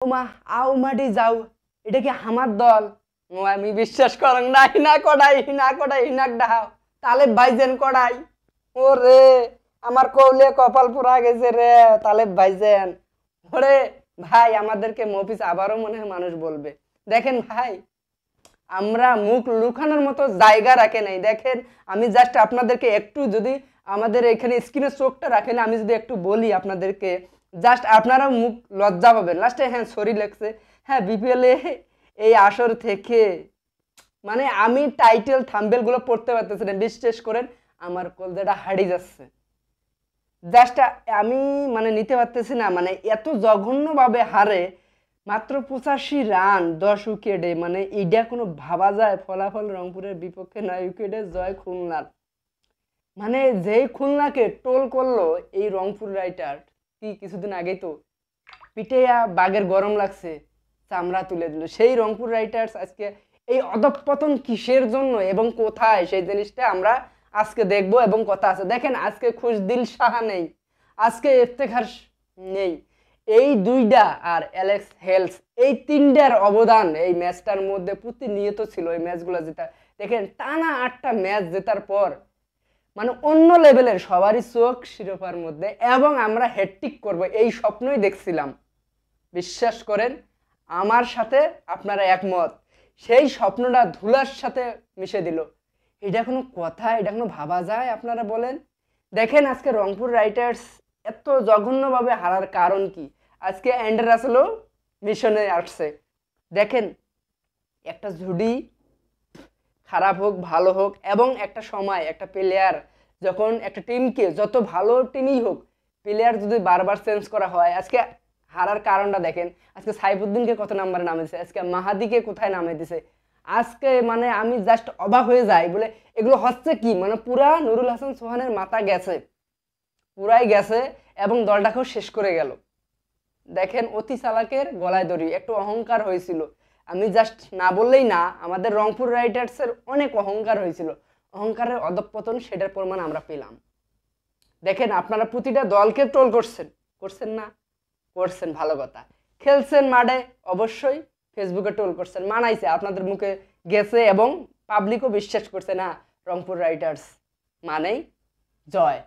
ওমা আও মাটি যাও, এটা কি আমার দল? ও আমি বিশ্বাস করং না, হিনা কড়াই হিনাক ডাহাও তালেব ভাইজেন কড়াই। ও রে আমার কৌলে কপাল পুরা গেছে রে তালেব ভাইজেন। ওরে ভাই আমাদেরকে মফিজ আবারও মনে হয় মানুষ বলবে। দেখেন ভাই আমরা মুখ লুকানোর মতো জায়গা রাখে নাই। দেখেন আমি জাস্ট আপনাদেরকে একটু যদি আমাদের এখানে স্ক্রিনে চোখটা রাখেন, আমি যদি একটু বলি আপনাদেরকে, জাস্ট আপনারা মুখ লজ্জা পাবেন লাস্টে। হ্যাঁ সরি লেগছে, হ্যাঁ বিপিএল এই আসর থেকে মানে আমি টাইটেল থাম্বেল গুলো পড়তে পারতেছি না, বিশ্বাস করেন আমার কলজাটা হারিয়ে যাচ্ছে। জাস্ট আমি মানে নিতে পারতেছি না, মানে এত জঘন্যভাবে হারে মাত্র 85 রান 10 উইকেটে, মানে এইটা কোনো ভাবা যায়? ফলাফল রংপুরের বিপক্ষে 9 উইকেটে জয় খুলনার। মানে যেই খুলনাকে টোল করলো এই রংপুর রাইটার, কি কিছুদিন আগেই তো পিটেয়া বাঘের গরম লাগছে চামড়া তুলে দিল সেই রংপুর রাইটার্স। আজকে এই অধঃপতন কিসের জন্য এবং কোথায় সেই জিনিসটা আমরা আজকে দেখবো এবং কথা আছে। দেখেন আজকে খুশদিল সাহা নেই, আজকে ইফতেখার নেই, এই দুইটা আর অ্যালেক্স হেলস, এই তিনটার অবদান এই ম্যাচটার মধ্যে প্রতিনিয়ত ছিল। এই ম্যাচগুলো জেতা, দেখেন টানা 8টা ম্যাচ জেতার পর মানে অন্য লেভেলের সবারই চোখ শিরোপার মধ্যে, এবং আমরা হ্যাটট্রিক করব এই স্বপ্নই দেখছিলাম। বিশ্বাস করেন আমার সাথে আপনারা একমত, সেই স্বপ্নটা ধুলার সাথে মিশে দিল। এটা কোনো কথা? এটা কোনো ভাবা যায়? আপনারা বলেন। দেখেন আজকে রংপুর রাইটার্স এত জঘন্যভাবে হারার কারণ কি? আজকে অ্যান্ডার রাসেলও মিশনে আসছে। দেখেন একটা ঝুড়ি খারাপ হোক ভালো হোক, এবং একটা সময় একটা প্লেয়ার যখন একটা টিমকে, যত ভালো টিমই হোক, প্লেয়ার যদি বারবার চেঞ্জ করা হয়, আজকে হারার কারণটা দেখেন। আজকে সাইফুদ্দিনকে কত নাম্বারে নামে দিছে, আজকে মাহাদিকে কোথায় নামে দিছে। আজকে মানে আমি জাস্ট অবাক হয়ে যাই, বলে এগুলো হচ্ছে কি? মানে পুরা নুরুল হাসান সোহানের মাথা গেছে, পুরাই গেছে, এবং দলটাকেও শেষ করে গেল। দেখেন অতি চালাকের গলায় দড়ি, একটু অহংকার হয়েছিল। আমি জাস্ট না বললেই না, আমাদের রংপুর রাইটার্সের অনেক অহংকার হয়েছিল, অহংকারের অধঃপতন সেটার প্রমাণ আমরা পেলাম। দেখেন আপনারা প্রতিটা দলকে ট্রোল করছেন, করছেন না? করছেন, ভালো কথা। খেলছেন মাঠে অবশ্যই, ফেসবুকে ট্রোল করছেন, মানাইছে, আপনাদের মুখে গেছে, এবং পাবলিকও বিশ্বাস করছে না রংপুর রাইটার্স মানেই জয়,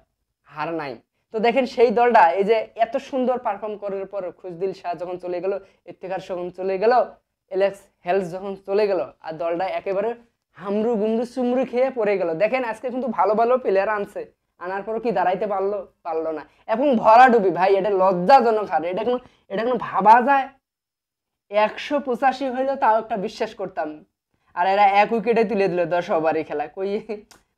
হার নাই। তো দেখেন সেই দলটা এই যে এত সুন্দর পারফর্ম করার পর খুশদিল শাহ যখন চলে গেল, ইফতেখার যখন চলে গেল, এলেক্স হেলস যখন চলে গেল, আর দলটা একেবারে হামরু গুমরু চুমরু খেয়ে পড়ে গেল। দেখেন আজকে কিন্তু ভালো ভালো প্লেয়ার আনছে, আনার পরও কি দাঁড়াইতে পারলো? পারলো না। এবং ভরাডুবি ভাই, এটা লজ্জাজনক হার। এটা কোনো ভাবা যায়? 185 হইলেও তাও একটা বিশ্বাস করতাম, আর এরা 1 উইকেটে তুলে দিল 10 ওভারে খেলা কই।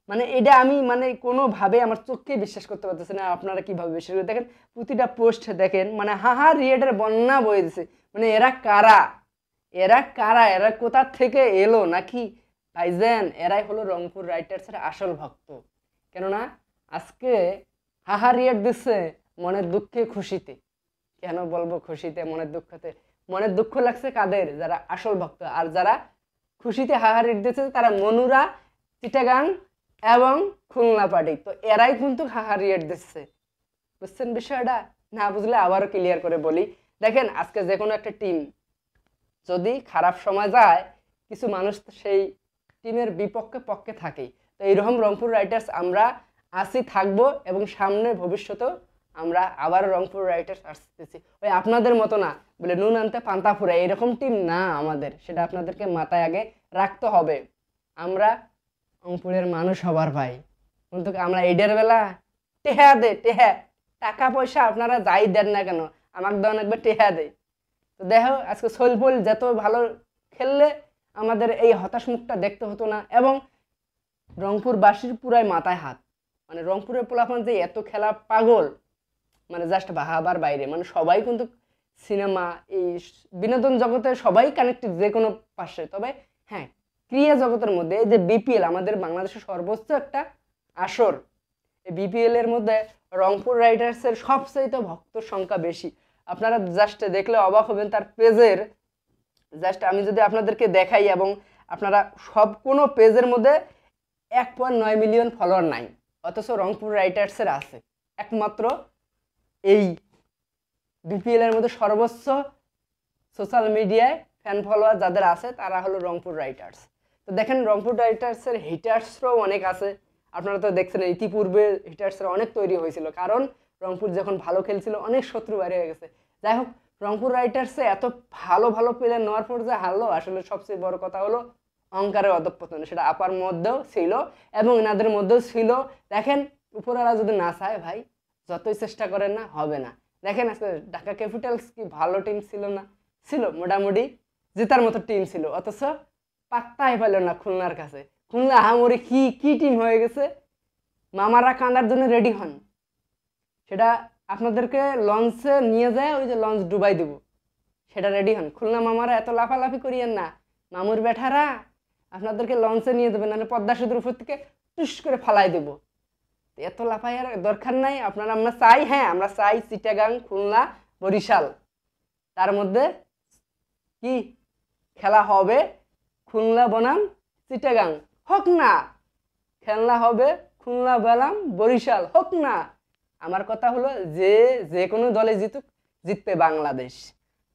মানে এটা আমি মানে কোনোভাবে আমার চোখকে বিশ্বাস করতে পারতেছি না। আপনারা কিভাবে বিশ্বাস করে? দেখেন প্রতিটা পোস্ট দেখেন, মানে হাহা রিয়েটের বন্যা বয়ে দিছে। মানে এরা কারা, এরা কারা, এরা কোথা থেকে এলো নাকি? ভাইজান এরাই হলো রংপুর রাইটার্সের আসল ভক্ত। কেননা আজকে হাহা রিয়েট দিচ্ছে মনের দুঃখে খুশিতে। কেন বলবো খুশিতে মনের দুঃখতে? মনের দুঃখ লাগছে কাদের? যারা আসল ভক্ত। আর যারা খুশিতে হাহার দিতেছে তারা মনুরা, চিটাগাং এবং খুলনা পার্টি। তো এরাই কিন্তু হাহার রিয়েট দিচ্ছে। বুঝছেন বিষয়টা? না বুঝলে আবারও ক্লিয়ার করে বলি। দেখেন আজকে যে কোনো একটা টিম যদি খারাপ সময় যায়, কিছু মানুষ সেই টিমের বিপক্ষে পক্ষে থাকে। তো এইরকম রংপুর রাইটার্স আমরা আসি, থাকবো, এবং সামনে ভবিষ্যতেও আমরা আবার রংপুর রাইটার্স আসতেছি। ওই আপনাদের মতো না বলে নুন আনতে পান্তা ফুরায়, এরকম টিম না আমাদের, সেটা আপনাদেরকে মাথায় আগে রাখতে হবে। আমরা রংপুরের মানুষ হবার ভাই, কিন্তু আমরা এডের বেলা টেহা দে টেহা, টাকা পয়সা আপনারা যাই দেন না কেন, আমাকে দেন একবার টেহা দে। তো দেখো আজকে সৈলপুল যত ভালো খেললে আমাদের এই হতাশ মুখটা দেখতে হতো না, এবং রংপুরবাসীর পুরাই মাথায় হাত। মানে রংপুরের পোলাপান যে এত খেলা পাগল, মানে জাস্ট ভাবার বাইরে। মানে সবাই কিন্তু সিনেমা, এই বিনোদন জগতে সবাই কানেক্টেড যে কোনো পাশে। তবে হ্যাঁ, ক্রীড়া জগতের মধ্যে এই যে বিপিএল আমাদের বাংলাদেশের সর্বোচ্চ একটা আসর, এই বিপিএল এর মধ্যে রংপুর রাইডার্সের সবচাইতে ভক্ত সংখ্যা বেশি। আপনারা জাস্ট দেখলে অবাক হবেন, তার পেজের জাস্ট আমি যদি আপনাদেরকে দেখাই, এবং আপনারা সব কোনো পেজের মধ্যে 1.9 মিলিয়ন ফলোয়ার নাই, অথচ রংপুর রাইটার্সের আছে একমাত্র এই বিপিএল এর মধ্যে সর্বোচ্চ সোশ্যাল মিডিয়ায় ফ্যান ফলোয়ার যাদের আছে তারা হলো রংপুর রাইটার্স। তো দেখেন রংপুর রাইটার্সের হিটার্সরাও অনেক আছে, আপনারা তো দেখছেন ইতিপূর্বে হিটার্সরা অনেক তৈরি হয়েছিল, কারণ রংপুর যখন ভালো খেলছিল অনেক শত্রু বাইরে হয়ে গেছে। যাই হোক, রংপুর রাইটার্সে এত ভালো ভালো প্লেয়ার নেওয়ার পর যে হারলো, আসলে সবচেয়ে বড় কথা হলো অহংকারের অধঃপতন, সেটা আপার মধ্যেও ছিল এবং এনাদের মধ্যেও ছিল। দেখেন উপরওয়ালা যদি না চায় ভাই, যতই চেষ্টা করেন না হবে না। দেখেন আজকে ঢাকা ক্যাপিটালস কি ভালো টিম ছিল না? ছিল, মোটামুটি জেতার মতো টিম ছিল, অথচ পাত্তাই পেল না খুলনার কাছে। খুলনা আহামরি কি কি টিম হয়ে গেছে, মামারা কাঁদার জন্য রেডি হন। সেটা আপনাদেরকে লঞ্চে নিয়ে যায়, ওই যে লঞ্চ ডুবাই দেবো, সেটা রেডি হন। খুলনা মামারা এত লাফালাফি করিয়েন না, মামুর বেঠারা আপনাদেরকে লঞ্চে নিয়ে দেবেন, মানে পদ্মা সেতুর উপর থেকে টুস করে ফালাই দেবো। এত লাফাইয়ার দরকার নাই আপনারা। আমরা চাই, হ্যাঁ আমরা চাই চিটাগাং, খুলনা, বরিশাল, তার মধ্যে কি খেলা হবে, খুলনা বনাম চিটাগাং হোক না, খেলনা হবে খুলনা বনাম বরিশাল হোক না। আমার কথা হলো যে যে কোনো দলে জিতুক, জিতবে বাংলাদেশ।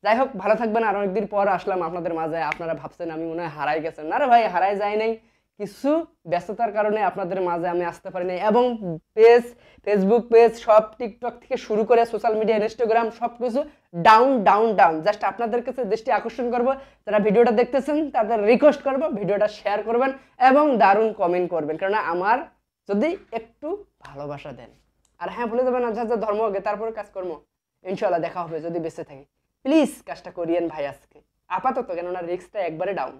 যাই হোক, ভালো থাকবেন। আর অনেকদিন পর আসলাম আপনাদের মাঝে। আপনারা ভাবছেন আমি মনে হয় হারাই গেছেন, না রে ভাই, হারাই যায় নাই, কিছু ব্যস্ততার কারণে আপনাদের মাঝে আমি আসতে পারি নাই। এবং পেজ, ফেসবুক পেজ সব, টিকটক থেকে শুরু করে সোশ্যাল মিডিয়া, ইনস্টাগ্রাম সব কিছু ডাউন ডাউন ডাউন। জাস্ট আপনাদের কাছে দৃষ্টি আকর্ষণ করব, যারা ভিডিওটা দেখতেছেন তাদের রিকোয়েস্ট করব ভিডিওটা শেয়ার করবেন এবং দারুণ কমেন্ট করবেন, কারণ আমার যদি একটু ভালোবাসা দেন। আর হ্যাঁ, ভুলে যাবেন না যা ধর্ম হবে তারপরে কাজকর্ম, ইনশাল্লাহ দেখা হবে যদি বেঁচে থাকি। প্লিজ কাজটা করিয়েন ভাই আজকে আপাতত, কেননা রিস্কটা একবারে ডাউন।